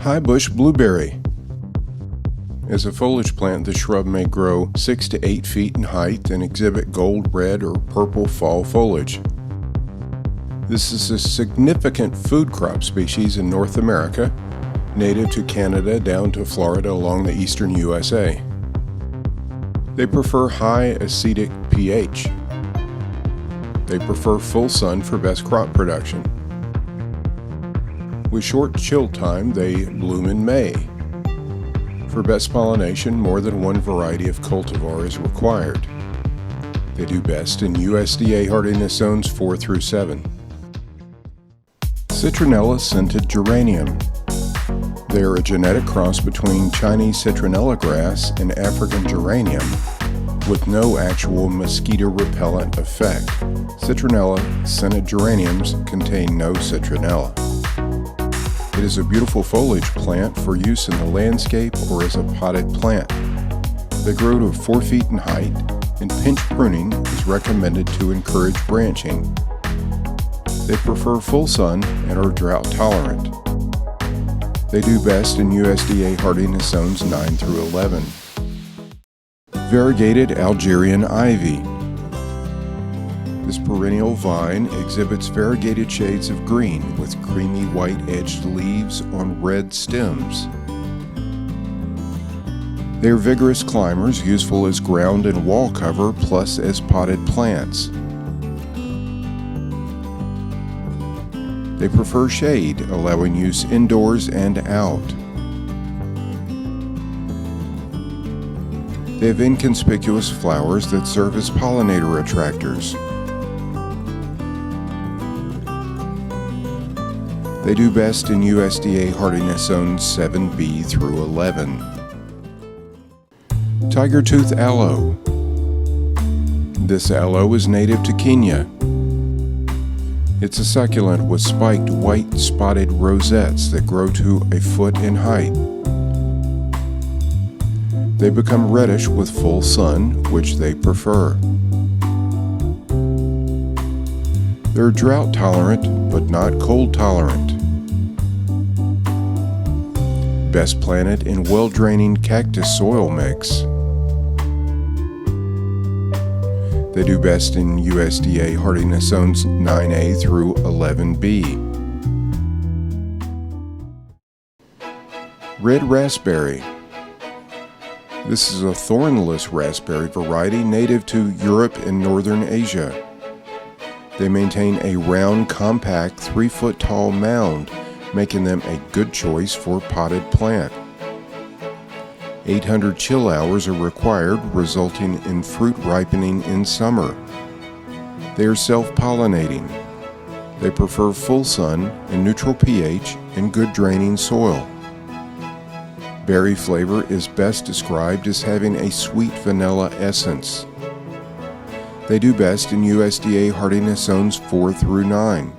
Highbush Blueberry. As a foliage plant, the shrub may grow 6 to 8 feet in height and exhibit gold, red, or purple fall foliage. This is a significant food crop species in North America, native to Canada down to Florida along the eastern USA. They prefer high acidic pH. They prefer full sun for best crop production. With short chill time, they bloom in May. For best pollination, more than one variety of cultivar is required. They do best in USDA hardiness zones 4 through 7. Citronella Scented Geranium. They are a genetic cross between Chinese citronella grass and African geranium, with no actual mosquito repellent effect. Citronella Scented Geraniums contain no citronella. It is a beautiful foliage plant for use in the landscape or as a potted plant. They grow to 4 feet in height, and pinch pruning is recommended to encourage branching. They prefer full sun and are drought tolerant. They do best in USDA hardiness zones 9 through 11. Variegated Algerian Ivy. This perennial vine exhibits variegated shades of green with creamy white-edged leaves on red stems. They are vigorous climbers, useful as ground and wall cover plus as potted plants. They prefer shade, allowing use indoors and out. They have inconspicuous flowers that serve as pollinator attractors. They do best in USDA hardiness zones 7B through 11. Tiger-tooth aloe. This aloe is native to Kenya. It's a succulent with spiked white spotted rosettes that grow to 1 foot in height. They become reddish with full sun, which they prefer. They're drought tolerant, but not cold tolerant. Best planted in well-draining cactus soil mix. They do best in USDA hardiness zones 9A through 11B. Red raspberry. This is a thornless raspberry variety native to Europe and Northern Asia. They maintain a round, compact, 3-foot tall mound, making them a good choice for potted plant. 800 chill hours are required, resulting in fruit ripening in summer. They are self-pollinating. They prefer full sun and neutral pH and good draining soil. Berry flavor is best described as having a sweet vanilla essence. They do best in USDA hardiness zones 4 through 9.